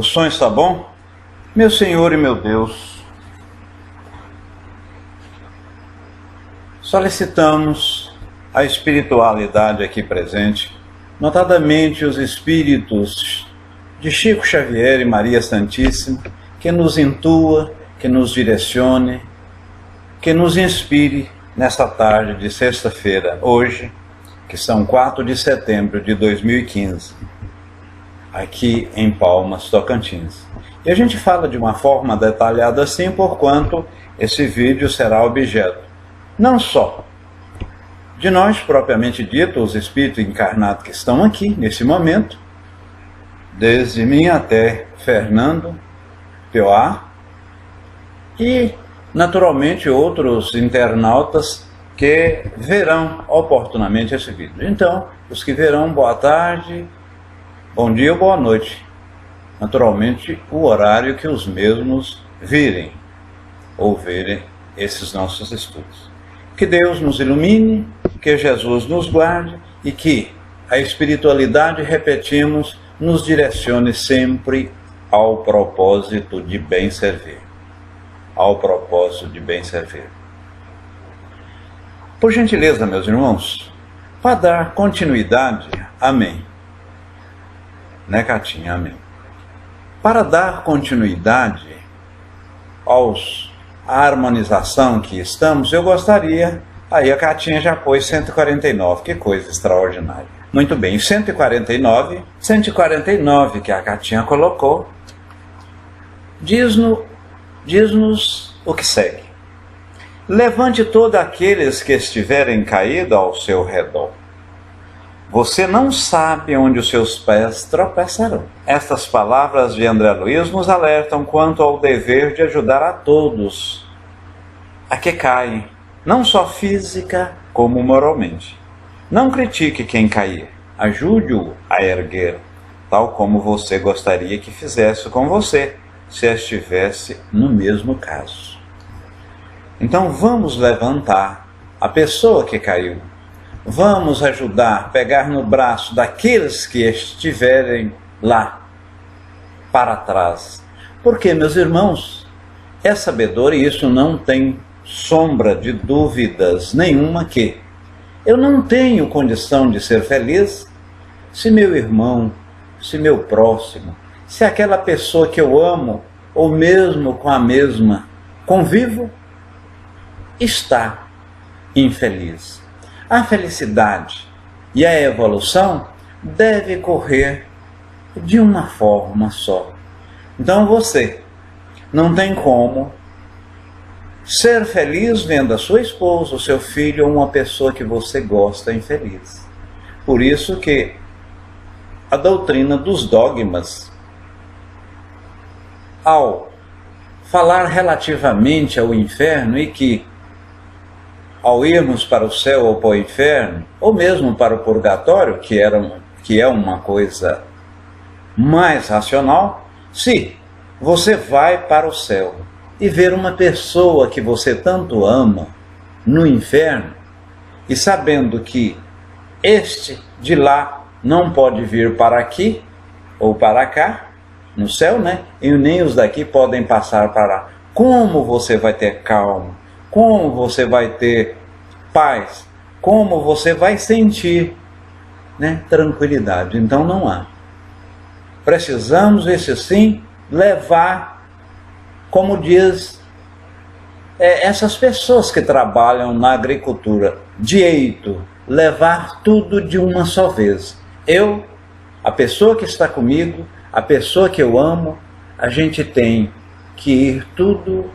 som está bom? Meu Senhor e meu Deus, solicitamos a espiritualidade aqui presente, notadamente os espíritos de Chico Xavier e Maria Santíssima, que nos intua, que nos direcione, que nos inspire nesta tarde de sexta-feira, hoje, que são 4 de setembro de 2015, aqui em Palmas, Tocantins. E a gente fala de uma forma detalhada assim, porquanto esse vídeo será objeto não só de nós, propriamente dito, os espíritos encarnados que estão aqui, nesse momento, desde mim até Fernando, P.O.A., e, naturalmente, outros internautas que verão oportunamente esse vídeo. Então, os que verão, boa tarde, bom dia ou boa noite. Naturalmente, o horário que os mesmos virem ou verem esses nossos estudos. Que Deus nos ilumine, que Jesus nos guarde e que a espiritualidade, repetimos, nos direcione sempre ao propósito de bem servir. Ao propósito de bem servir. Por gentileza, meus irmãos, para dar continuidade, amém. Né, Catinha? Amém. Para dar continuidade à harmonização que estamos, eu gostaria, aí a Catinha já pôs 149, que coisa extraordinária. Muito bem, 149 que a Catinha colocou, diz-nos o que segue. Levante todos aqueles que estiverem caídos ao seu redor. Você não sabe onde os seus pés tropeçarão. Estas palavras de André Luiz nos alertam quanto ao dever de ajudar a todos a que caem, não só física como moralmente. Não critique quem cair, ajude-o a erguer, tal como você gostaria que fizesse com você, se estivesse no mesmo caso. Então vamos levantar a pessoa que caiu. Vamos ajudar, pegar no braço daqueles que estiverem lá, para trás. Porque, meus irmãos, é sabedor, e isso não tem sombra de dúvidas nenhuma, que eu não tenho condição de ser feliz se meu irmão, se meu próximo, se aquela pessoa que eu amo, ou mesmo com a mesma convivo, está infeliz. A felicidade e a evolução devem correr de uma forma só. Então você não tem como ser feliz vendo a sua esposa, o seu filho ou uma pessoa que você gosta infeliz. Por isso que a doutrina dos dogmas, ao falar relativamente ao inferno e que ao irmos para o céu ou para o inferno, ou mesmo para o purgatório, que é uma coisa mais racional, se você vai para o céu e ver uma pessoa que você tanto ama no inferno, e sabendo que este de lá não pode vir para aqui ou para cá, no céu, né? E nem os daqui podem passar para lá. Como você vai ter calma? Como você vai ter paz? Como você vai sentir, né, tranquilidade? Então não há. Precisamos, esse sim, levar, como diz essas pessoas que trabalham na agricultura, direito, levar tudo de uma só vez. Eu, a pessoa que está comigo, a pessoa que eu amo, a gente tem que ir tudo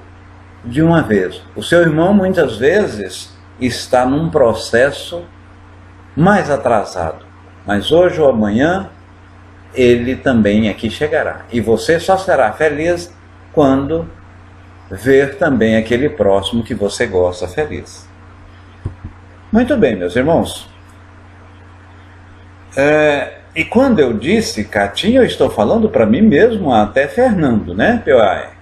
de uma vez. O seu irmão muitas vezes está num processo mais atrasado, mas hoje ou amanhã ele também aqui chegará. E você só será feliz quando ver também aquele próximo que você gosta feliz. Muito bem, meus irmãos. E quando eu disse Catinha, eu estou falando para mim mesmo, até Fernando, né, P.O.A.?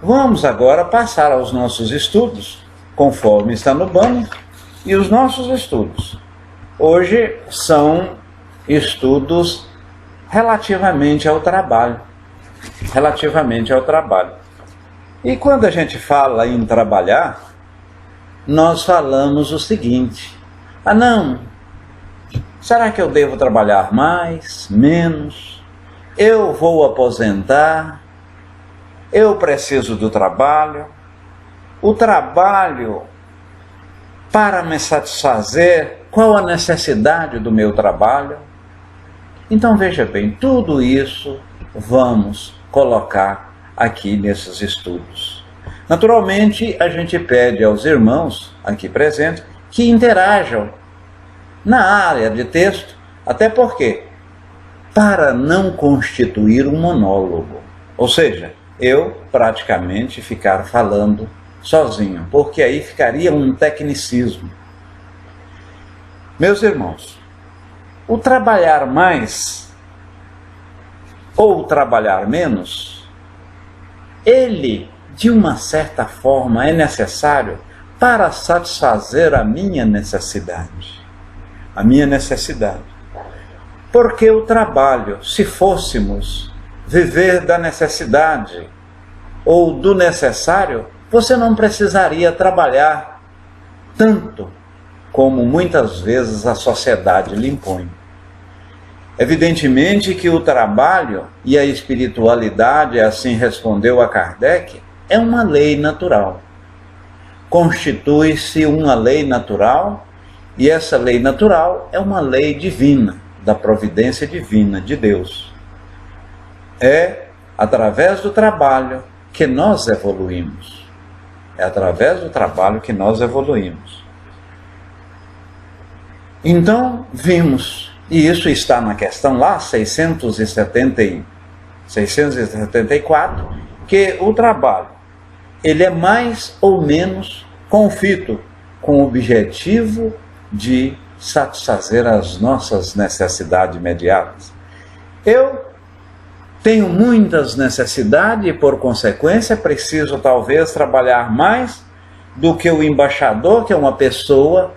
Vamos agora passar aos nossos estudos, conforme está no banner, e os nossos estudos. Hoje são estudos relativamente ao trabalho. relativamente ao trabalho. E quando a gente fala em trabalhar, nós falamos o seguinte: ah não, será que eu devo trabalhar mais, menos? Eu vou aposentar? Eu preciso do trabalho? O trabalho, para me satisfazer, qual a necessidade do meu trabalho? Então veja bem, tudo isso vamos colocar aqui nesses estudos. Naturalmente, a gente pede aos irmãos aqui presentes que interajam na área de texto, até porque, para não constituir um monólogo, ou seja, eu praticamente ficar falando sozinho, porque aí ficaria um tecnicismo. Meus irmãos, o trabalhar mais ou trabalhar menos, ele, de uma certa forma, é necessário para satisfazer a minha necessidade. A minha necessidade. Porque o trabalho, se fôssemos viver da necessidade ou do necessário, você não precisaria trabalhar tanto como muitas vezes a sociedade lhe impõe. Evidentemente que o trabalho e a espiritualidade, assim respondeu a Kardec, é uma lei natural. Constitui-se uma lei natural, e essa lei natural é uma lei divina, da providência divina de Deus. É através do trabalho que nós evoluímos. É através do trabalho que nós evoluímos. Então, vimos, e isso está na questão lá, 674, que o trabalho, ele é mais ou menos conflito com o objetivo de satisfazer as nossas necessidades imediatas. Eu tenho muitas necessidades e, por consequência, preciso talvez trabalhar mais do que o embaixador, que é uma pessoa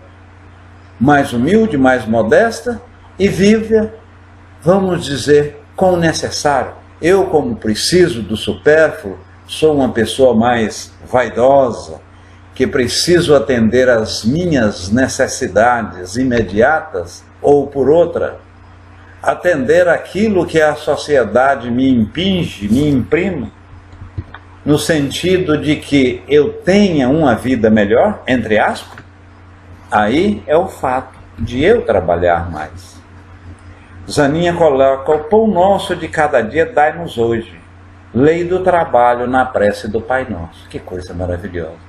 mais humilde, mais modesta, e vive, vamos dizer, com o necessário. Eu, como preciso do supérfluo, sou uma pessoa mais vaidosa, que preciso atender às minhas necessidades imediatas, ou por outra, atender aquilo que a sociedade me impinge, me imprime, no sentido de que eu tenha uma vida melhor, entre aspas. Aí é o fato de eu trabalhar mais. Zaninha coloca: o pão nosso de cada dia dai-nos hoje. Lei do trabalho na prece do Pai Nosso. Que coisa maravilhosa.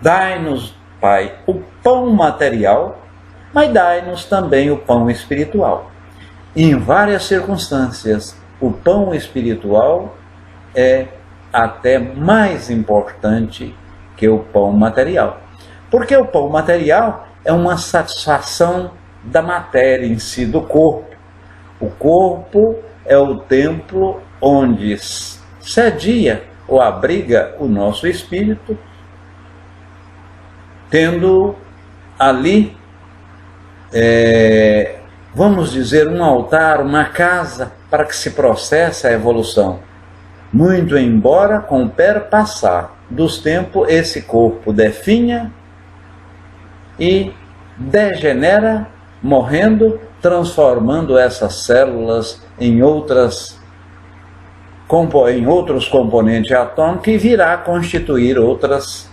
Dai-nos, Pai, o pão material, mas dai-nos também o pão espiritual. E em várias circunstâncias, o pão espiritual é até mais importante que o pão material. Porque o pão material é uma satisfação da matéria em si, do corpo. O corpo é o templo onde sedia ou abriga o nosso espírito, tendo ali, vamos dizer, um altar, uma casa para que se processe a evolução. Muito embora, com o perpassar dos tempos, esse corpo definha e degenera, morrendo, transformando essas células em outros componentes atômicos, e virá constituir outras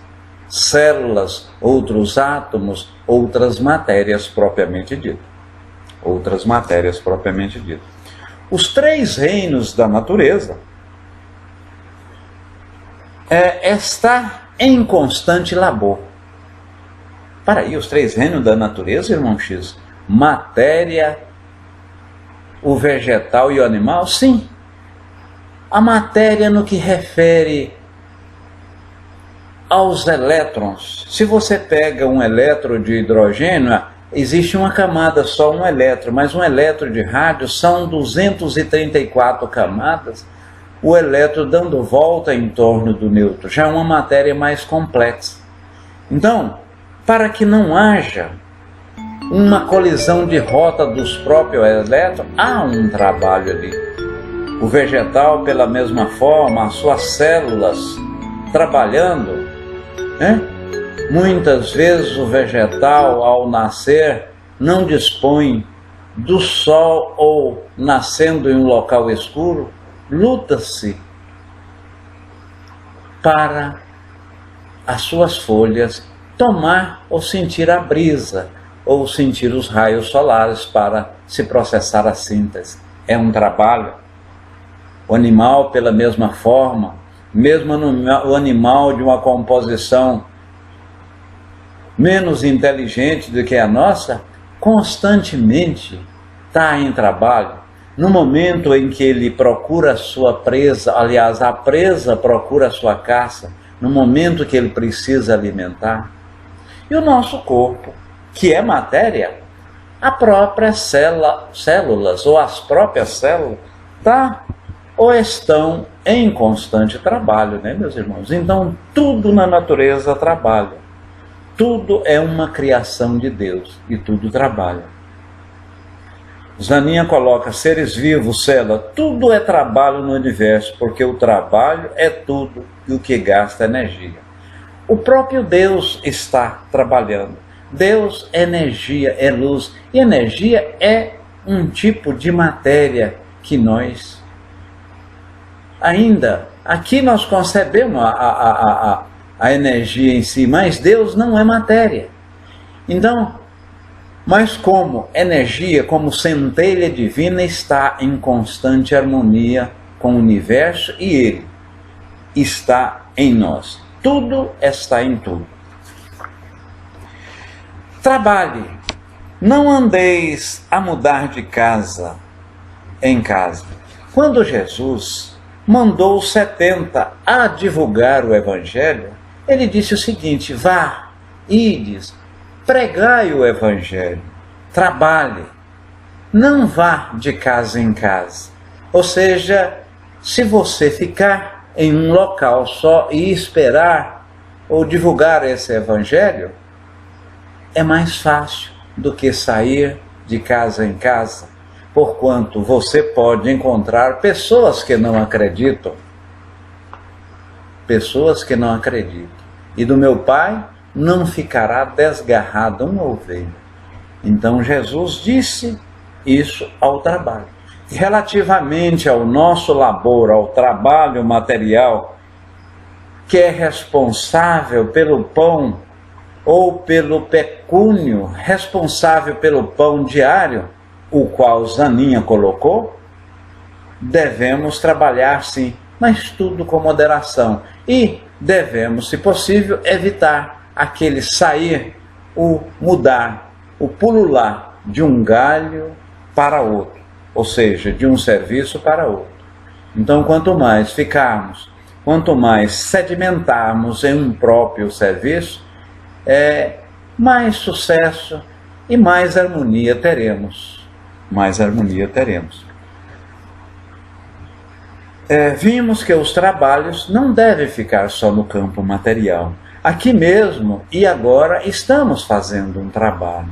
células, outros átomos, outras matérias propriamente ditas. Outras matérias propriamente ditas. Os três reinos da natureza está em constante labor. Para aí, os três reinos da natureza, irmão X: matéria, o vegetal e o animal? Sim. A matéria no que refere aos elétrons. Se você pega um elétron de hidrogênio, existe uma camada só, um elétron, mas um elétron de rádio são 234 camadas, o elétron dando volta em torno do nêutron. Já é uma matéria mais complexa. Então, para que não haja uma colisão de rota dos próprios elétrons, há um trabalho ali. O vegetal, pela mesma forma, as suas células trabalhando, né? Muitas vezes o vegetal, ao nascer, não dispõe do sol ou nascendo em um local escuro, luta-se para as suas folhas tomar ou sentir a brisa, ou sentir os raios solares para se processar a síntese. É um trabalho. O animal, pela mesma forma, mesmo o animal de uma composição menos inteligente do que a nossa, constantemente está em trabalho. No momento em que ele procura a sua presa, aliás, a presa procura a sua caça, no momento que ele precisa alimentar. E o nosso corpo, que é matéria, a própria células, ou as próprias células, ou estão em constante trabalho, né, meus irmãos? Então, tudo na natureza trabalha. Tudo é uma criação de Deus e tudo trabalha. Zaninha coloca seres vivos, célula, tudo é trabalho no universo, porque o trabalho é tudo e o que gasta energia. O próprio Deus está trabalhando. Deus é energia, é luz. E energia é um tipo de matéria que nós ainda, aqui nós concebemos a energia em si, mas Deus não é matéria. Então, mas como energia, como centelha divina, está em constante harmonia com o universo e Ele está em nós. Tudo está em tudo. Trabalhe. Não andeis a mudar de casa em casa. Quando Jesus mandou os 70 a divulgar o Evangelho, ele disse o seguinte: vá, ides, pregai o Evangelho, trabalhe, não vá de casa em casa. Ou seja, se você ficar em um local só e esperar ou divulgar esse Evangelho, é mais fácil do que sair de casa em casa, porquanto você pode encontrar pessoas que não acreditam. Pessoas que não acreditam. E do meu Pai não ficará desgarrada uma ovelha. Então Jesus disse isso ao trabalho. Relativamente ao nosso labor, ao trabalho material, que é responsável pelo pão ou pelo pecúnio, responsável pelo pão diário, o qual Zaninha colocou, devemos trabalhar sim, mas tudo com moderação. E devemos, se possível, evitar aquele sair, o mudar, o pulular de um galho para outro, ou seja, de um serviço para outro. Então, quanto mais ficarmos, quanto mais sedimentarmos em um próprio serviço, mais sucesso e mais harmonia teremos. Mais harmonia teremos. Vimos que os trabalhos não devem ficar só no campo material. Aqui mesmo e agora estamos fazendo um trabalho.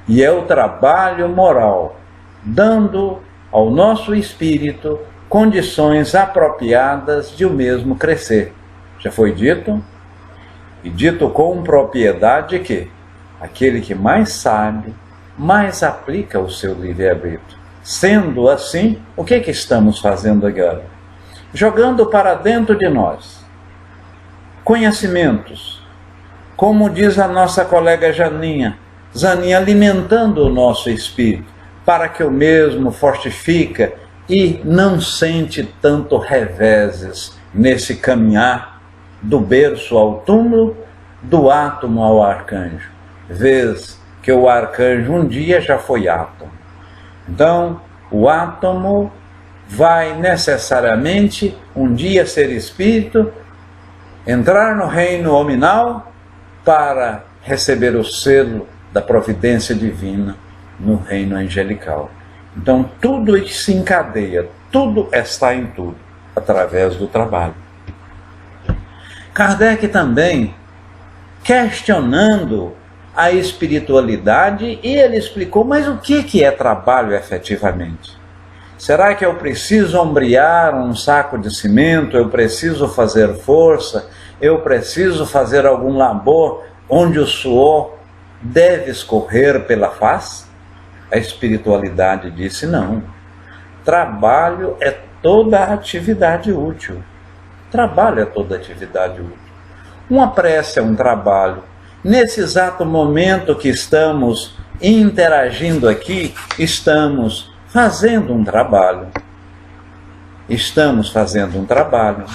E é o trabalho moral, dando ao nosso espírito condições apropriadas de o mesmo crescer. Já foi dito, e dito com propriedade, que aquele que mais sabe, mais aplica o seu livre-arbítrio. Sendo assim, o que estamos fazendo agora? Jogando para dentro de nós conhecimentos, como diz a nossa colega Zaninha, alimentando o nosso espírito, para que o mesmo fortifica e não sente tanto reveses nesse caminhar do berço ao túmulo, do átomo ao arcanjo. Vês que o arcanjo um dia já foi átomo. Então, o átomo vai necessariamente um dia ser espírito, entrar no reino hominal para receber o selo da providência divina no reino angelical. Então, tudo se encadeia, tudo está em tudo, através do trabalho. Kardec também, questionando a espiritualidade, e ele explicou, mas o que é trabalho efetivamente? Será que eu preciso ombrear um saco de cimento? Eu preciso fazer força? Eu preciso fazer algum labor onde o suor deve escorrer pela face? A espiritualidade disse não. Trabalho é toda atividade útil. Trabalho é toda atividade útil. Uma prece é um trabalho. Nesse exato momento que estamos interagindo aqui, estamos fazendo um trabalho. Estamos fazendo um trabalho.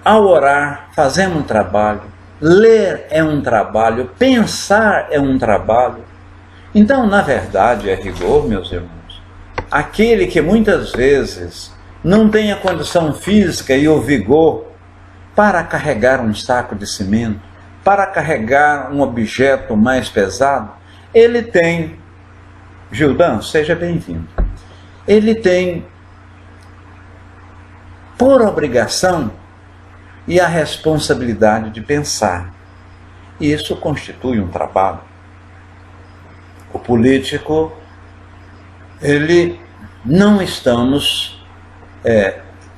Ao orar, fazemos um trabalho. Ler é um trabalho. Pensar é um trabalho. Então, na verdade, é rigor, meus irmãos, aquele que muitas vezes não tem a condição física e o vigor para carregar um saco de cimento, para carregar um objeto mais pesado, ele tem, Gildan, seja bem-vindo, ele tem por obrigação e a responsabilidade de pensar. E isso constitui um trabalho. O político, não estamos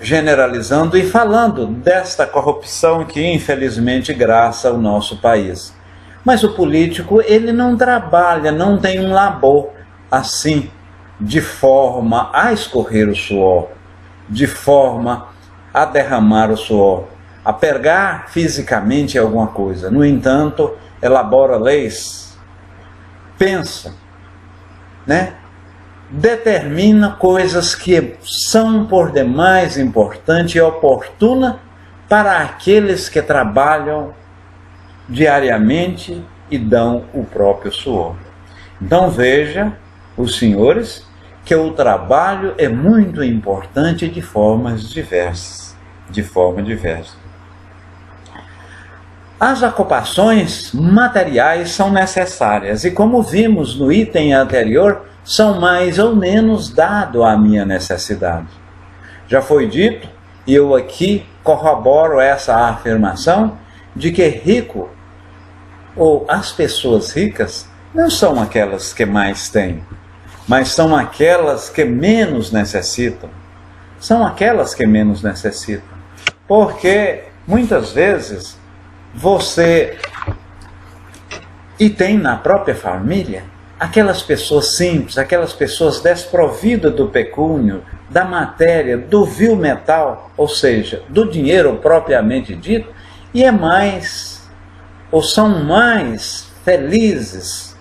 generalizando e falando desta corrupção que infelizmente graça o nosso país. Mas o político, ele não trabalha, não tem um labor assim, de forma a escorrer o suor, de forma a derramar o suor, a pegar fisicamente alguma coisa. No entanto, elabora leis, pensa, determina coisas que são por demais importantes e oportunas para aqueles que trabalham diariamente e dão o próprio suor. Então veja, os senhores, que o trabalho é muito importante de formas diversas. As ocupações materiais são necessárias e, como vimos no item anterior, são mais ou menos dado à minha necessidade. Já foi dito, e eu aqui corroboro essa afirmação, de que rico, ou as pessoas ricas, não são aquelas que mais têm, mas são aquelas que menos necessitam. São aquelas que menos necessitam. Porque, muitas vezes, você, e tem na própria família, aquelas pessoas simples, aquelas pessoas desprovidas do pecúnio, da matéria, do vil metal, ou seja, do dinheiro propriamente dito, e são mais felizes,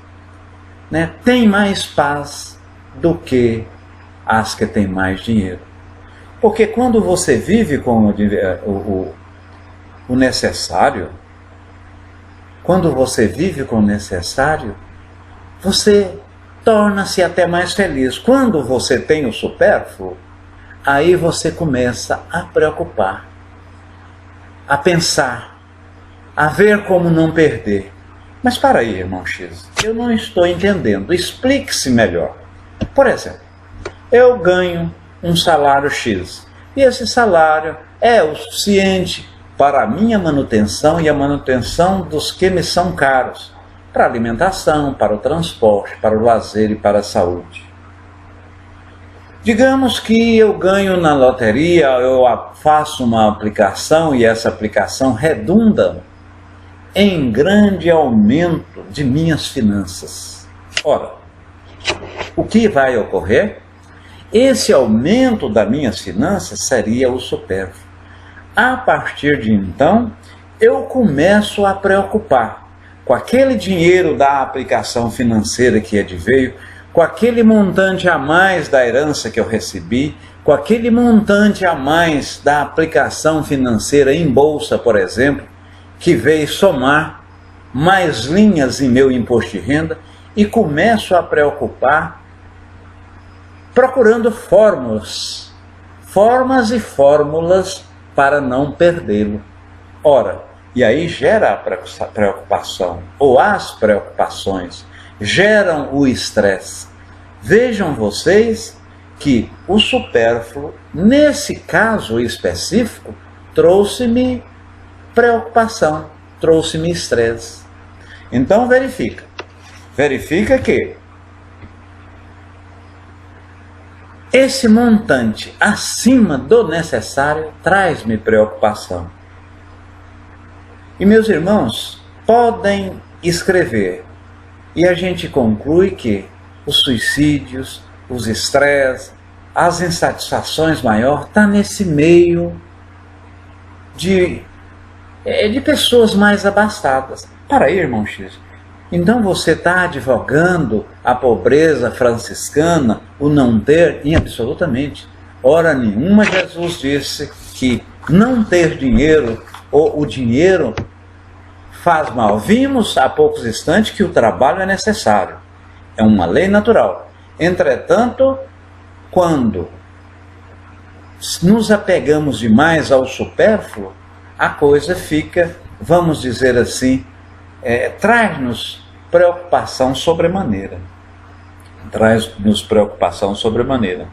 têm mais paz do que as que têm mais dinheiro. Porque quando você vive com o necessário, você torna-se até mais feliz. Quando você tem o supérfluo, aí você começa a preocupar, a pensar, a ver como não perder. Mas para aí, irmão X, eu não estou entendendo. Explique-se melhor. Por exemplo, eu ganho um salário X, e esse salário é o suficiente para a minha manutenção e a manutenção dos que me são caros, para a alimentação, para o transporte, para o lazer e para a saúde. Digamos que eu ganho na loteria, eu faço uma aplicação e essa aplicação redunda em grande aumento de minhas finanças. Ora, o que vai ocorrer? Esse aumento das minhas finanças seria o supérfluo. A partir de então, eu começo a preocupar com aquele dinheiro da aplicação financeira que adveio, com aquele montante a mais da herança que eu recebi, com aquele montante a mais da aplicação financeira em bolsa, por exemplo, que veio somar mais linhas em meu imposto de renda, e começo a preocupar procurando formas e fórmulas para não perdê-lo. Ora, e aí gera a preocupação, ou as preocupações geram o estresse. Vejam vocês que o supérfluo, nesse caso específico, trouxe-me preocupação, trouxe-me estresse. Então verifica que esse montante acima do necessário traz-me preocupação. E meus irmãos, podem escrever. E a gente conclui que os suicídios, os estresses, as insatisfações maiores estão nesse meio de pessoas mais abastadas. Para aí, irmão X. Então você está advogando a pobreza franciscana, o não ter? Absolutamente. Hora nenhuma Jesus disse que não ter dinheiro ou o dinheiro faz mal. Vimos há poucos instantes que o trabalho é necessário. É uma lei natural. Entretanto, quando nos apegamos demais ao supérfluo, a coisa fica, vamos dizer assim, traz-nos preocupação sobremaneira. Traz-nos preocupação sobremaneira.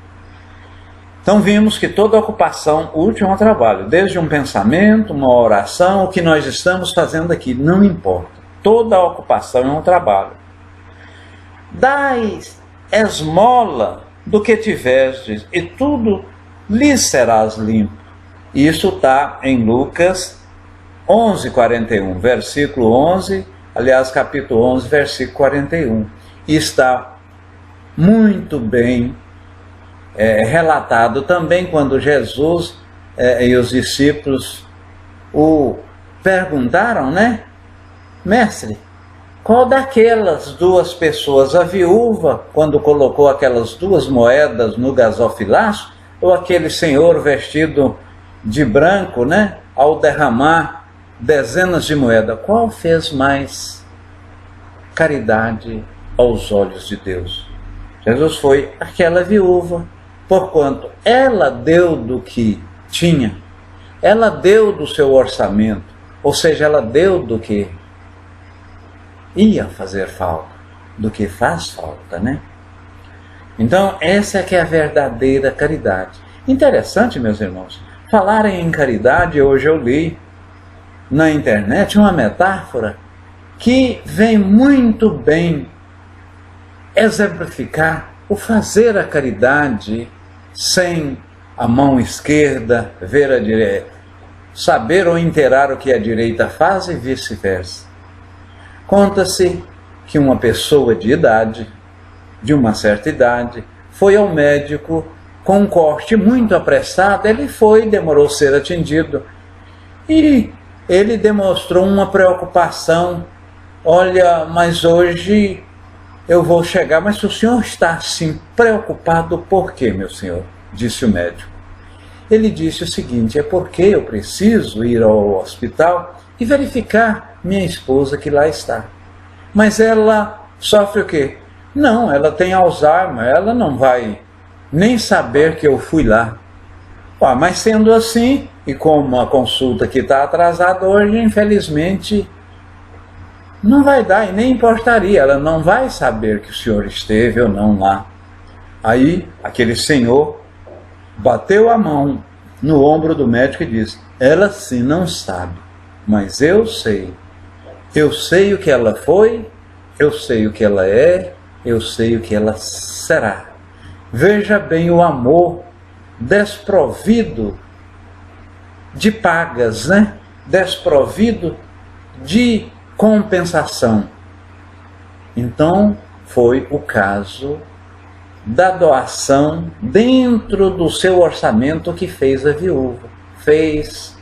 Então vimos que toda ocupação útil é um trabalho, desde um pensamento, uma oração, o que nós estamos fazendo aqui, não importa. Toda ocupação é um trabalho. Dai esmola do que tiverdes, e tudo lhes serás limpo. Isso está em Lucas 11:41, versículo 11, aliás, capítulo 11, versículo 41. E está muito bem relatado também quando Jesus e os discípulos o perguntaram, né? Mestre, qual daquelas duas pessoas, a viúva, quando colocou aquelas 2 moedas no gasofilaço, ou aquele senhor vestido de branco, né? Ao derramar dezenas de moedas, qual fez mais caridade aos olhos de Deus? Jesus foi aquela viúva, porquanto ela deu do que tinha, ela deu do seu orçamento, ou seja, ela deu do que ia fazer falta, do que faz falta, né? Então, essa é que é a verdadeira caridade. Interessante, meus irmãos, falarem em caridade, hoje eu li na internet uma metáfora que vem muito bem exemplificar o fazer a caridade sem a mão esquerda ver a direita, saber ou inteirar o que a direita faz e vice-versa. Conta-se que uma pessoa de idade, de uma certa idade, foi ao médico com um corte muito apressado. Ele foi, demorou a ser atendido e ele demonstrou uma preocupação. Olha, mas hoje eu vou chegar. Mas o senhor está assim preocupado por quê, meu senhor? Disse o médico. Ele disse o seguinte: é porque eu preciso ir ao hospital e verificar minha esposa que lá está. Mas ela sofre o quê? Não, ela tem Alzheimer, ela não vai nem saber que eu fui lá. Mas sendo assim, e como a consulta que está atrasada hoje, infelizmente, não vai dar e nem importaria, ela não vai saber que o senhor esteve ou não lá. Aí, aquele senhor bateu a mão no ombro do médico e disse: ela sim não sabe, mas eu sei. Eu sei o que ela foi, eu sei o que ela é, eu sei o que ela será. Veja bem o amor desprovido de pagas, né? Desprovido de compensação. Então, foi o caso da doação dentro do seu orçamento que fez a viúva. Fez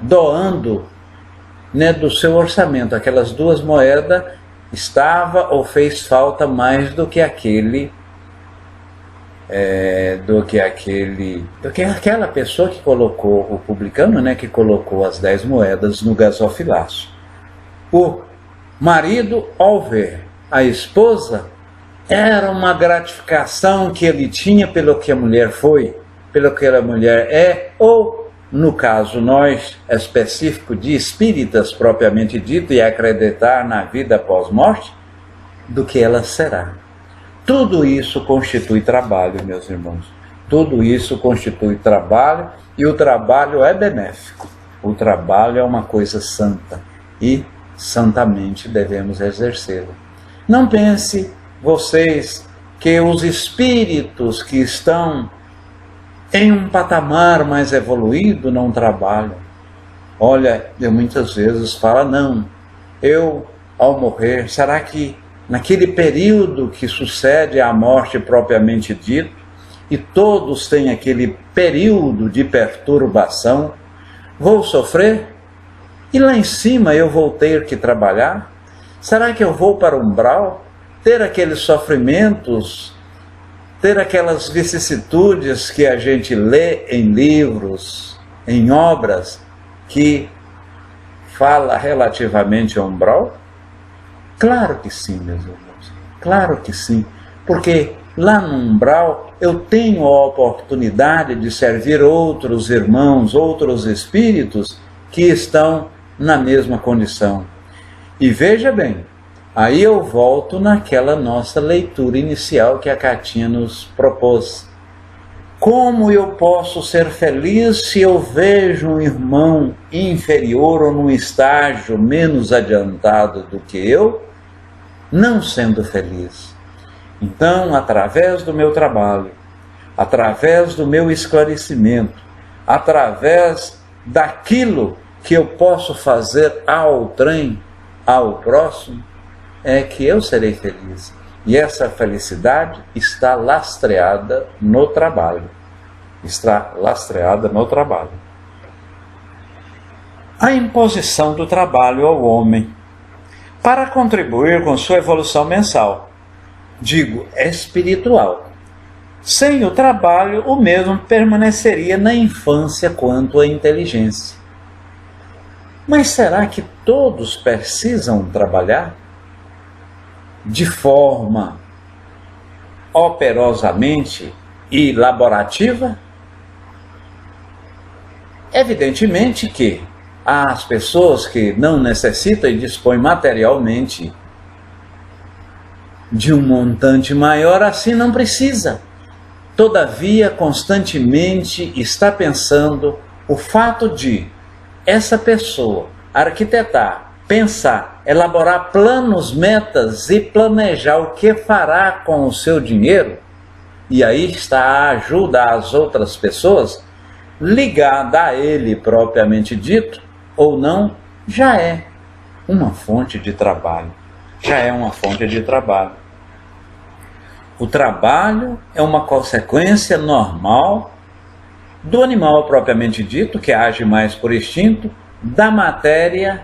doando, né, do seu orçamento. Aquelas 2 moedas estava ou fez falta mais do que aquela pessoa que colocou, o publicano, né, que colocou as 10 moedas no gasofilaço. O marido, ao ver a esposa, era uma gratificação que ele tinha pelo que a mulher foi, pelo que a mulher é, ou no caso nós, específico de espíritas propriamente dito, e acreditar na vida após morte, do que ela será. Tudo isso constitui trabalho, meus irmãos. Tudo isso constitui trabalho, e o trabalho é benéfico. O trabalho é uma coisa santa e santamente devemos exercê-lo. Não pense vocês que os espíritos que estão em um patamar mais evoluído não trabalham. Olha, eu muitas vezes falo, não, eu ao morrer, será que naquele período que sucede à morte propriamente dito, e todos têm aquele período de perturbação, vou sofrer? E lá em cima eu vou ter que trabalhar? Será que eu vou para o umbral, ter aqueles sofrimentos, ter aquelas vicissitudes que a gente lê em livros, em obras, que fala relativamente ao umbral? Claro que sim, meus irmãos, claro que sim, porque lá no umbral eu tenho a oportunidade de servir outros irmãos, outros espíritos que estão na mesma condição. E veja bem, aí eu volto naquela nossa leitura inicial que a Catinha nos propôs. Como eu posso ser feliz se eu vejo um irmão inferior ou num estágio menos adiantado do que eu, não sendo feliz? Então, através do meu trabalho, através do meu esclarecimento, através daquilo que eu posso fazer ao trem, ao próximo, é que eu serei feliz. E essa felicidade está lastreada no trabalho. Está lastreada no trabalho. A imposição do trabalho ao homem para contribuir com sua evolução mensal, digo, espiritual. Sem o trabalho, o mesmo permaneceria na infância quanto à inteligência. Mas será que todos precisam trabalhar de forma operosamente e laborativa? Evidentemente que há as pessoas que não necessitam e dispõem materialmente de um montante maior, assim não precisa. Todavia, constantemente está pensando o fato de essa pessoa arquitetar, pensar, elaborar planos, metas e planejar o que fará com o seu dinheiro, e aí está a ajuda às outras pessoas, ligada a ele propriamente dito, ou não, já é uma fonte de trabalho. Já é uma fonte de trabalho. O trabalho é uma consequência normal do animal propriamente dito, que age mais por instinto, da matéria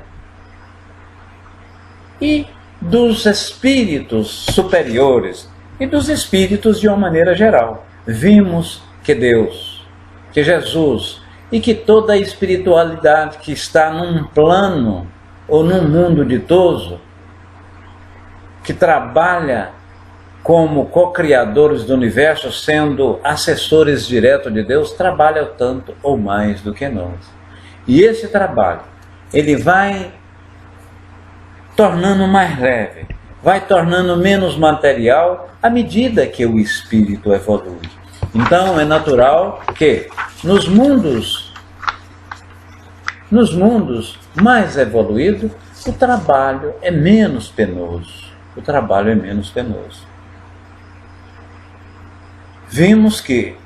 e dos espíritos superiores e dos espíritos de uma maneira geral. Vimos que Deus, que Jesus e que toda a espiritualidade que está num plano ou num mundo ditoso, que trabalha como co-criadores do universo, sendo assessores diretos de Deus, trabalha tanto ou mais do que nós. E esse trabalho, ele vai tornando mais leve, vai tornando menos material à medida que o espírito evolui. Então é natural que nos mundos mais evoluídos, o trabalho é menos penoso. O trabalho é menos penoso. Vimos que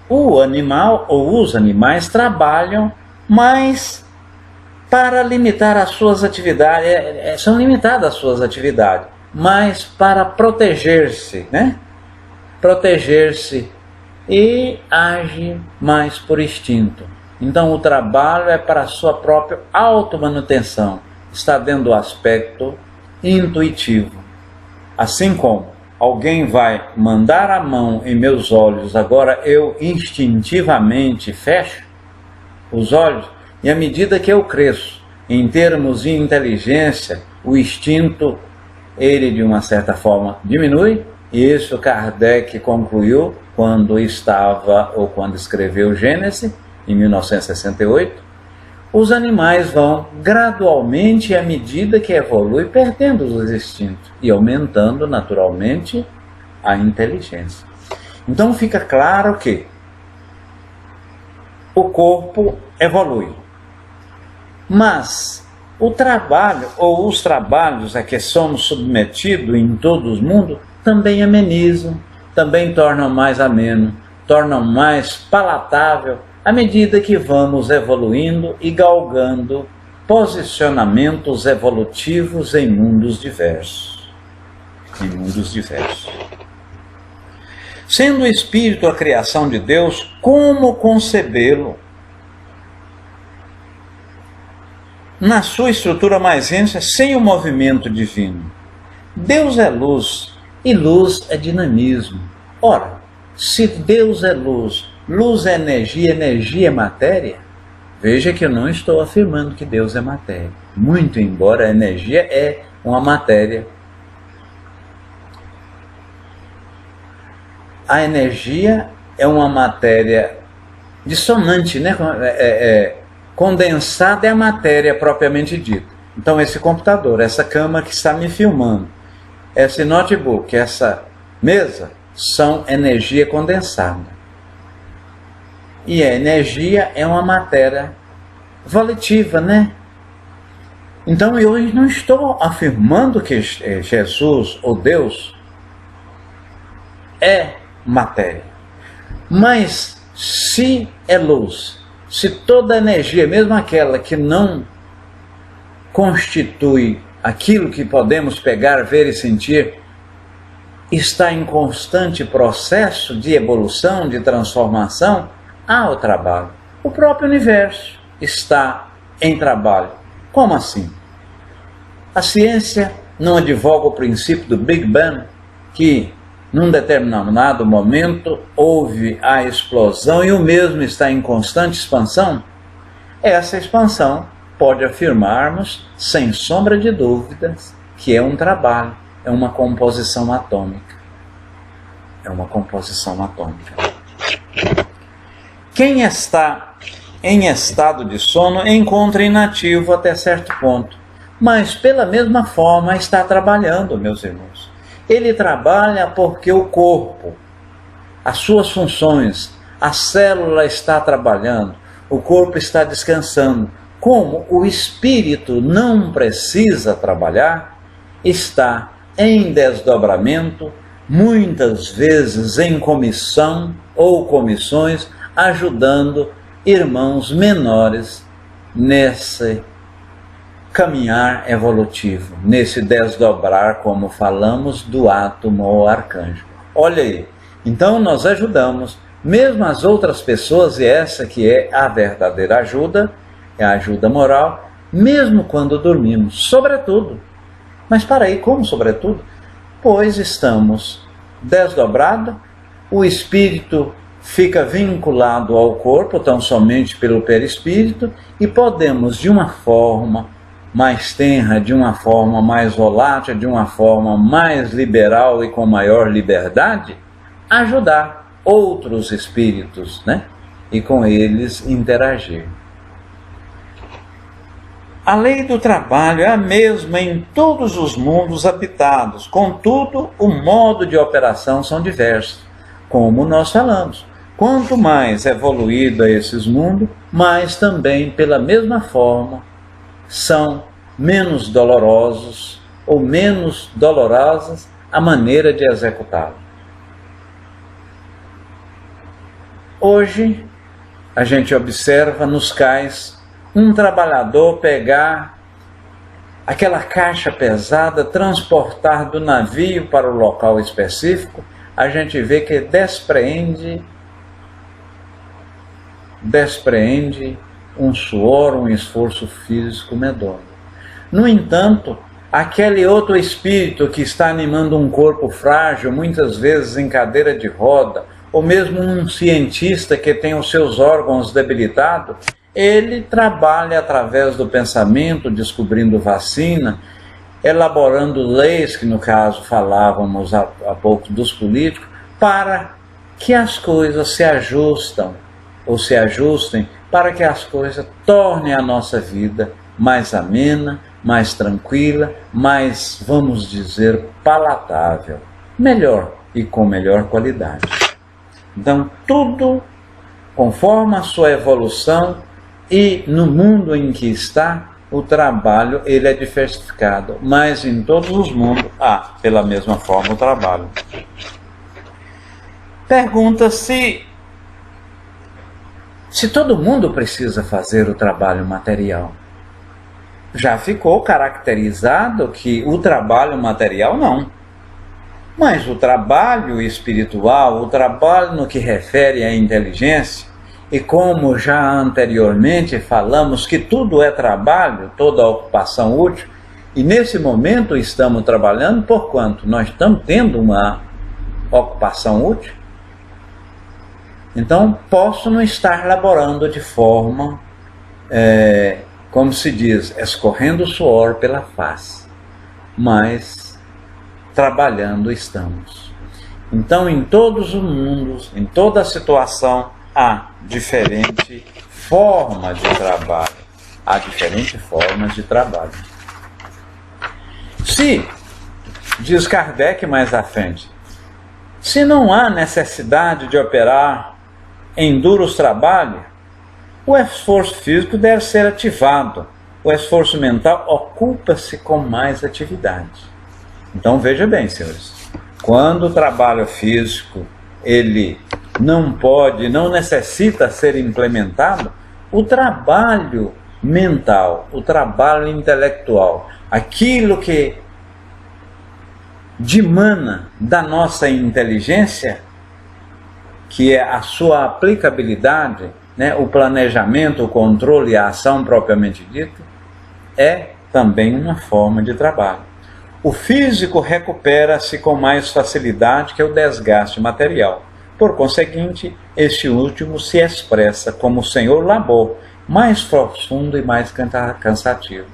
o animal ou os animais trabalham, mas para limitar as suas atividades, são limitadas as suas atividades, mas para proteger-se, né? Proteger-se e age mais por instinto. Então o trabalho é para a sua própria automanutenção, está dentro do aspecto intuitivo. Assim como alguém vai mandar a mão em meus olhos, agora eu instintivamente fecho os olhos, e à medida que eu cresço em termos de inteligência, o instinto, ele de uma certa forma diminui, e isso Kardec concluiu quando escreveu Gênesis, em 1968, os animais vão gradualmente, à medida que evolui, perdendo os instintos e aumentando naturalmente a inteligência. Então fica claro que o corpo evolui, mas o trabalho ou os trabalhos a que somos submetidos em todo o mundo também amenizam, também tornam mais ameno, tornam mais palatável à medida que vamos evoluindo e galgando posicionamentos evolutivos em mundos diversos. Sendo o Espírito a criação de Deus, como concebê-lo na sua estrutura mais íntima, sem o movimento divino? Deus é luz, e luz é dinamismo. Ora, se Deus é luz, luz é energia, energia é matéria, veja que eu não estou afirmando que Deus é matéria, muito embora a energia é uma matéria. A energia é uma matéria dissonante, né? Condensada é a matéria propriamente dita. Então esse computador, essa câmera que está me filmando, esse notebook, essa mesa, são energia condensada. E a energia é uma matéria volitiva, né? Então eu não estou afirmando que Jesus ou Deus é matéria. Mas se é luz, se toda energia, mesmo aquela que não constitui aquilo que podemos pegar, ver e sentir, está em constante processo de evolução, de transformação, há o trabalho. O próprio universo está em trabalho. Como assim? A ciência não advoga o princípio do Big Bang, que num determinado momento houve a explosão e o mesmo está em constante expansão? Essa expansão pode afirmarmos, sem sombra de dúvidas, que é um trabalho, é uma composição atômica. É uma composição atômica. Quem está em estado de sono encontra inativo até certo ponto, mas pela mesma forma está trabalhando, meus irmãos. Ele trabalha porque o corpo, as suas funções, a célula está trabalhando, o corpo está descansando. Como o espírito não precisa trabalhar, está em desdobramento, muitas vezes em comissão ou comissões, ajudando irmãos menores nesse caminhar evolutivo, nesse desdobrar, como falamos, do átomo ao arcanjo. Olha aí, então nós ajudamos mesmo as outras pessoas, e essa que é a verdadeira ajuda, é a ajuda moral, mesmo quando dormimos, sobretudo. Mas para aí, como sobretudo? Pois estamos desdobrados, o espírito fica vinculado ao corpo, tão somente pelo perispírito, e podemos, de uma forma mais tenra, de uma forma mais volátil, de uma forma mais liberal e com maior liberdade, ajudar outros espíritos, né? E com eles interagir. A lei do trabalho é a mesma em todos os mundos habitados, contudo, o modo de operação são diversos, como nós falamos. Quanto mais evoluído é esses mundos, mais também, pela mesma forma, são menos dolorosos ou menos dolorosas a maneira de executá-lo. Hoje, a gente observa nos cais um trabalhador pegar aquela caixa pesada, transportar do navio para o local específico, a gente vê que despreende um suor, um esforço físico medonho. No entanto, aquele outro espírito que está animando um corpo frágil, muitas vezes em cadeira de roda, ou mesmo um cientista que tem os seus órgãos debilitados, ele trabalha através do pensamento, descobrindo vacina, elaborando leis, que no caso falávamos há pouco dos políticos, para que as coisas se ajustem, para que as coisas tornem a nossa vida mais amena, mais tranquila, mais, vamos dizer, palatável, melhor e com melhor qualidade. Então, tudo conforme a sua evolução e no mundo em que está, o trabalho ele é diversificado, mas em todos os mundos há, pela mesma forma, o trabalho. pergunta se todo mundo precisa fazer o trabalho material. Já ficou caracterizado que o trabalho material não. Mas o trabalho espiritual, o trabalho no que refere à inteligência, e como já anteriormente falamos que tudo é trabalho, toda ocupação útil, e nesse momento estamos trabalhando por quanto nós estamos tendo uma ocupação útil, então posso não estar laborando de forma, como se diz, escorrendo o suor pela face, mas trabalhando estamos. Então em todos os mundos, em toda a situação, há diferente forma de trabalho. Há diferentes formas de trabalho. Se, diz Kardec mais à frente, se não há necessidade de operar em duros trabalhos, o esforço físico deve ser ativado. O esforço mental ocupa-se com mais atividade. Então veja bem, senhores, quando o trabalho físico ele não necessita ser implementado, o trabalho mental, o trabalho intelectual, aquilo que dimana da nossa inteligência, que é a sua aplicabilidade, né, o planejamento, o controle e a ação propriamente dita, é também uma forma de trabalho. O físico recupera-se com mais facilidade que o desgaste material. Por conseguinte, este último se expressa como o senhor labor, mais profundo e mais cansativo.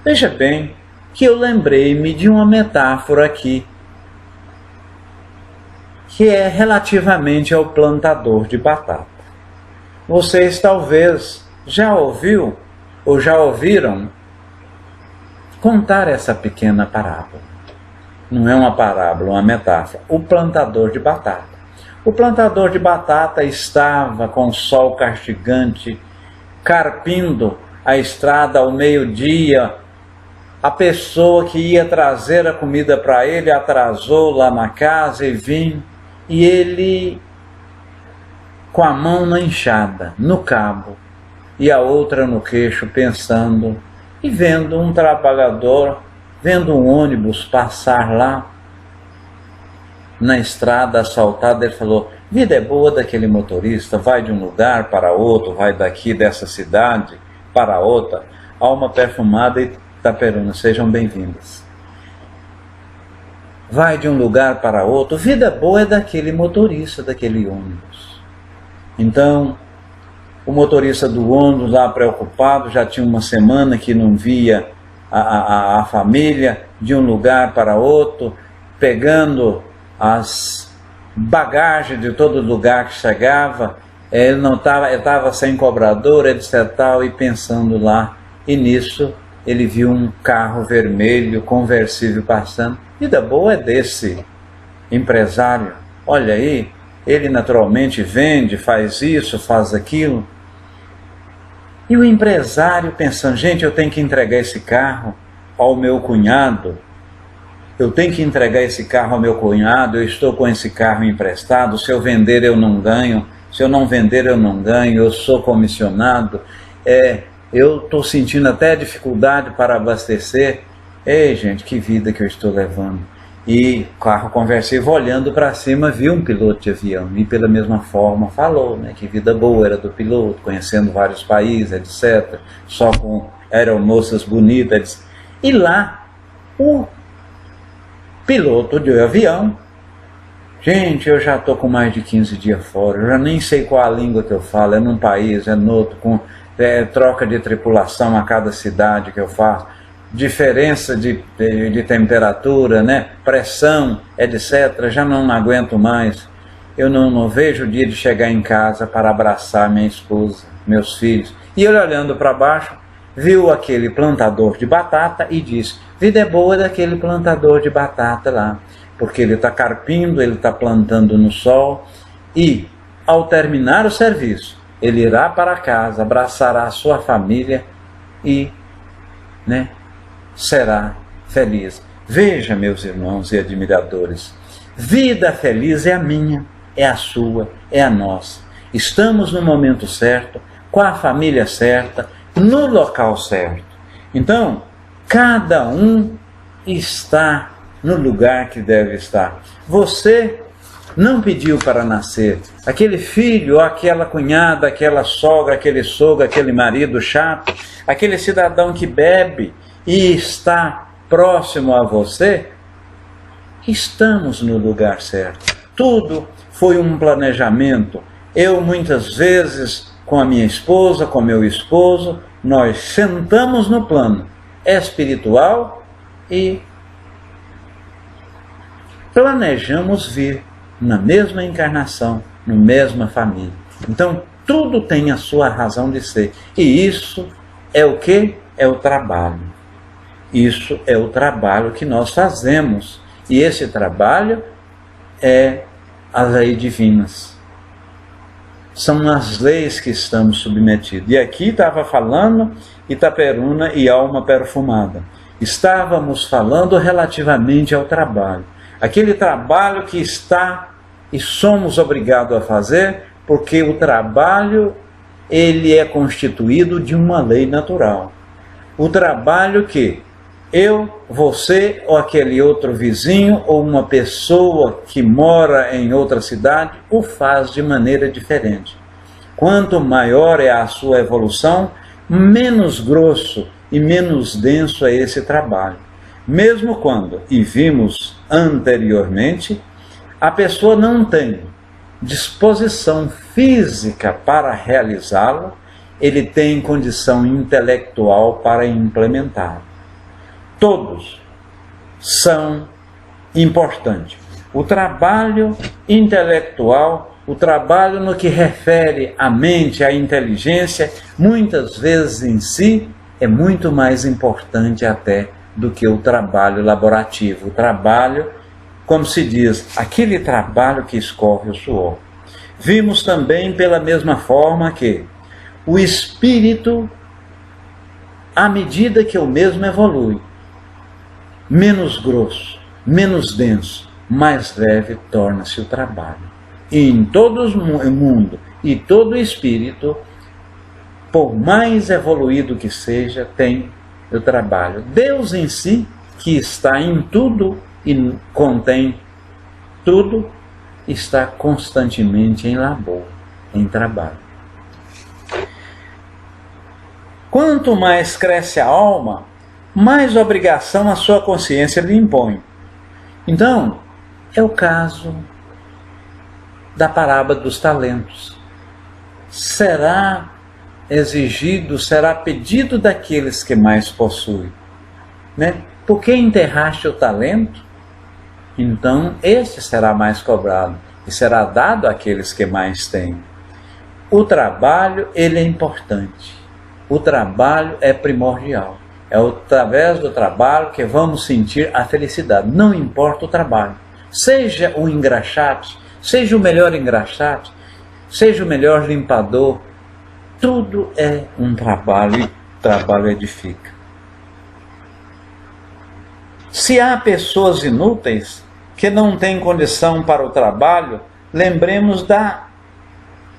Veja bem que eu lembrei-me de uma metáfora aqui, que é relativamente ao plantador de batata. Vocês talvez já ouviu ou já ouviram contar essa pequena parábola. Não é uma parábola, uma metáfora. O plantador de batata. O plantador de batata estava com o sol castigante, carpindo a estrada ao meio-dia. A pessoa que ia trazer a comida para ele atrasou lá na casa e vinha, e ele com a mão na enxada, no cabo, e a outra no queixo, pensando, e vendo um trabalhador, vendo um ônibus passar lá na estrada assaltada, ele falou: vida é boa daquele motorista, vai de um lugar para outro, vai daqui dessa cidade para outra. Alma perfumada e Itaperuna, sejam bem-vindas. Vai de um lugar para outro, vida boa é daquele motorista, daquele ônibus. Então, o motorista do ônibus lá preocupado, já tinha uma semana que não via a família, de um lugar para outro, pegando as bagagens de todo lugar que chegava. Ele estava sem cobrador, etc. tal, e pensando lá, e nisso ele viu um carro vermelho conversível passando. Vida boa é desse empresário, olha aí, ele naturalmente vende, faz isso, faz aquilo. E o empresário pensando, gente, eu tenho que entregar esse carro ao meu cunhado, eu tenho que entregar esse carro ao meu cunhado, eu estou com esse carro emprestado, se eu vender eu não ganho, se eu não vender eu não ganho, eu sou comissionado, eu estou sentindo até dificuldade para abastecer. Ei, gente, que vida que eu estou levando. E o carro conversível, olhando para cima, viu um piloto de avião e pela mesma forma falou, né, que vida boa era do piloto, conhecendo vários países, etc. Só com aeromoças bonitas. E lá, o piloto de avião, gente, eu já estou com mais de 15 dias fora, eu já nem sei qual a língua que eu falo, é num país, é no outro, com troca de tripulação a cada cidade que eu faço, diferença de temperatura, né? Pressão, etc. Já não aguento mais. Eu não vejo o dia de chegar em casa para abraçar minha esposa, meus filhos. E ele, olhando para baixo, viu aquele plantador de batata e disse: vida é boa daquele plantador de batata lá, porque ele está carpindo, ele está plantando no sol, e ao terminar o serviço, ele irá para casa, abraçará a sua família e, né, será feliz. Veja, meus irmãos e admiradores, Vida feliz é a minha, é a sua, é a nossa. Estamos no momento certo, com a família certa, no local certo. Então, cada um está no lugar que deve estar. Você não pediu para nascer. Aquele filho, ou aquela cunhada, aquela sogra, aquele sogro, aquele marido chato, aquele cidadão que bebe e está próximo a você, estamos no lugar certo. Tudo foi um planejamento. Eu, muitas vezes, com a minha esposa, com meu esposo, nós sentamos no plano espiritual e planejamos vir na mesma encarnação, na mesma família. Então, tudo tem a sua razão de ser. E isso é o que? É o trabalho. Isso é o trabalho que nós fazemos. E esse trabalho é as leis divinas. São as leis que estamos submetidos. E aqui estava falando Itaperuna e alma perfumada. Estávamos falando relativamente ao trabalho. Aquele trabalho que está e somos obrigados a fazer, porque o trabalho ele é constituído de uma lei natural. O trabalho que eu, você ou aquele outro vizinho ou uma pessoa que mora em outra cidade o faz de maneira diferente. Quanto maior é a sua evolução, menos grosso e menos denso é esse trabalho. Mesmo quando, e vimos anteriormente, a pessoa não tem disposição física para realizá-lo, ele tem condição intelectual para implementá-lo. Todos são importantes. O trabalho intelectual, o trabalho no que refere à mente, à inteligência, muitas vezes em si, é muito mais importante até do que o trabalho laborativo. O trabalho, como se diz, aquele trabalho que escorre o suor. Vimos também pela mesma forma que o espírito, à medida que o mesmo evolui, menos grosso, menos denso, mais leve torna-se o trabalho. E em todo o mundo e todo espírito, por mais evoluído que seja, tem o trabalho. Deus em si, que está em tudo e contém tudo, está constantemente em labor, em trabalho. Quanto mais cresce a alma, mais obrigação a sua consciência lhe impõe. Então, é o caso da parábola dos talentos. Será exigido, será pedido daqueles que mais possuem, né? Por que enterraste o talento? Então, este será mais cobrado e será dado àqueles que mais têm. O trabalho, ele é importante. O trabalho é primordial. É através do trabalho que vamos sentir a felicidade. Não importa o trabalho. Seja um engraxate, seja o melhor engraxate, seja o melhor limpador, tudo é um trabalho e trabalho edifica. Se há pessoas inúteis que não têm condição para o trabalho, lembremos da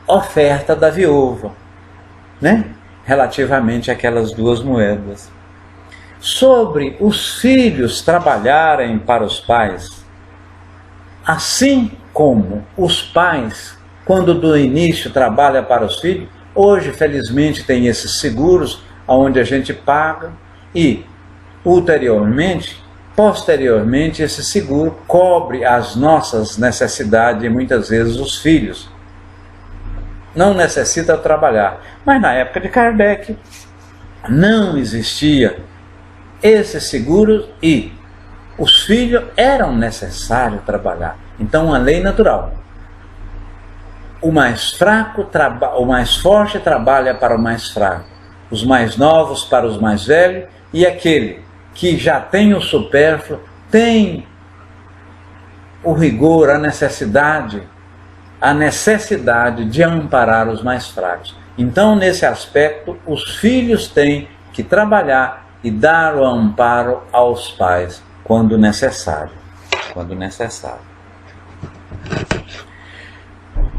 oferta da viúva, né? Relativamente àquelas 2 moedas. Sobre os filhos trabalharem para os pais, assim como os pais, quando do início trabalham para os filhos, hoje felizmente tem esses seguros onde a gente paga e posteriormente esse seguro cobre as nossas necessidades e muitas vezes os filhos não necessitam trabalhar. Mas na época de Kardec não existia esses seguros e os filhos eram necessários trabalhar. Então, uma lei natural. O mais fraco, o mais forte trabalha para o mais fraco. Os mais novos para os mais velhos. E aquele que já tem o supérfluo, tem o rigor, a necessidade de amparar os mais fracos. Então, nesse aspecto, os filhos têm que trabalhar e dar o amparo aos pais quando necessário.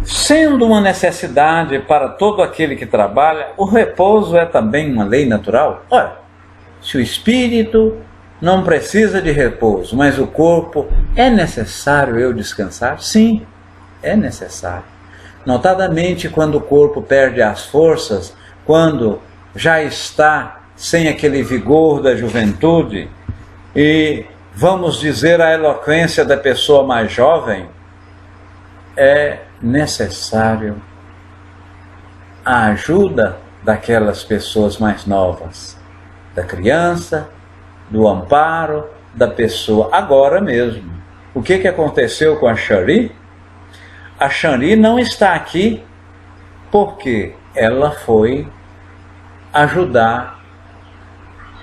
Sendo uma necessidade para todo aquele que trabalha, o repouso é também uma lei natural. Olha, se o espírito não precisa de repouso, mas o corpo, é necessário eu descansar? Sim, é necessário. Notadamente quando o corpo perde as forças, quando já está sem aquele vigor da juventude, e vamos dizer a eloquência da pessoa mais jovem, é necessário a ajuda daquelas pessoas mais novas, da criança, do amparo da pessoa, agora mesmo. O que aconteceu com a Shari? A Shari não está aqui porque ela foi ajudar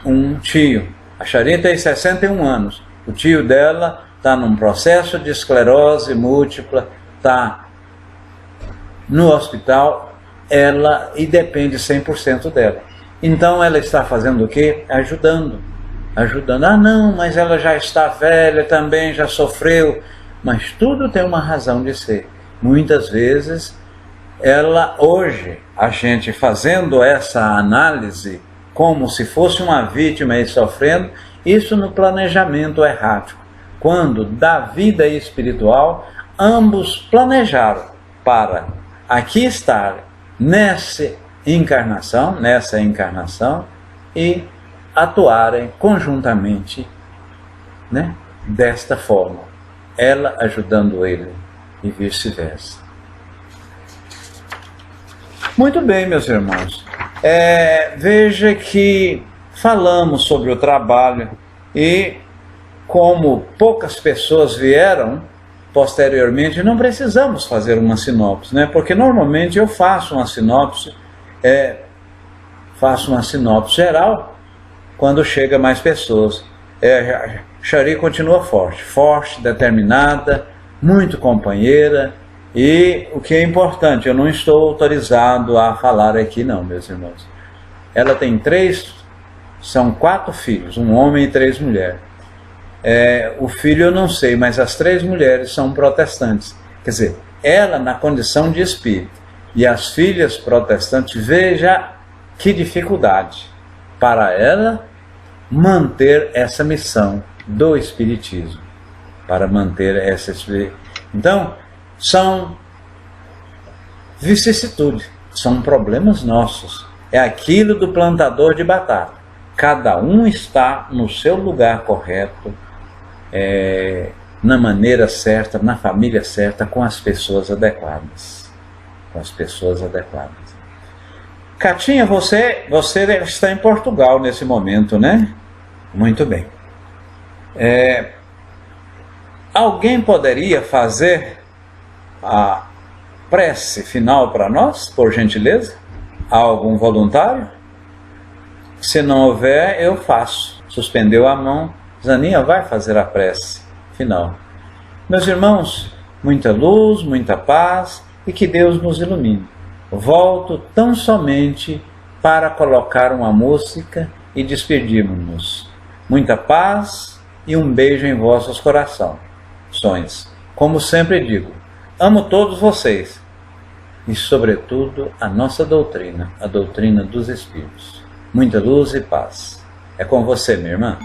um tio. A Shari tem 61 anos. O tio dela está num processo de esclerose múltipla, está no hospital, e depende 100% dela. Então ela está fazendo o quê? Ajudando. Ah não, mas ela já está velha também, já sofreu. Mas tudo tem uma razão de ser. Muitas vezes, hoje, a gente fazendo essa análise como se fosse uma vítima e sofrendo, isso no planejamento errático. Quando da vida espiritual, ambos planejaram para aqui estar nessa encarnação e atuarem conjuntamente, né, desta forma, ela ajudando ele e vice-versa. Muito bem, meus irmãos, veja que falamos sobre o trabalho e como poucas pessoas vieram posteriormente, não precisamos fazer uma sinopse, né? Porque normalmente eu faço uma sinopse geral quando chega mais pessoas. Shari continua forte, determinada, muito companheira, e o que é importante, eu não estou autorizado a falar aqui não, meus irmãos. Ela tem são 4 filhos, um homem e 3 mulheres. O filho eu não sei, mas as 3 mulheres são protestantes. Quer dizer, ela na condição de espírito e as filhas protestantes, veja que dificuldade para ela manter essa missão do espiritismo, para manter essa. Então, são vicissitudes, são problemas nossos. É aquilo do plantador de batata. Cada um está no seu lugar correto, na maneira certa, na família certa, com as pessoas adequadas. Catinha, você está em Portugal nesse momento, né? Muito bem. Alguém poderia fazer a prece final para nós, por gentileza? Há algum voluntário? Se não houver, eu faço. Suspendeu a mão. Zaninha vai fazer a prece final. Meus irmãos, muita luz, muita paz e que Deus nos ilumine. Volto tão somente para colocar uma música e despedirmos-nos. Muita paz e um beijo em vossos corações. Como sempre digo, amo todos vocês e, sobretudo, a nossa doutrina, a doutrina dos Espíritos. Muita luz e paz. É com você, minha irmã.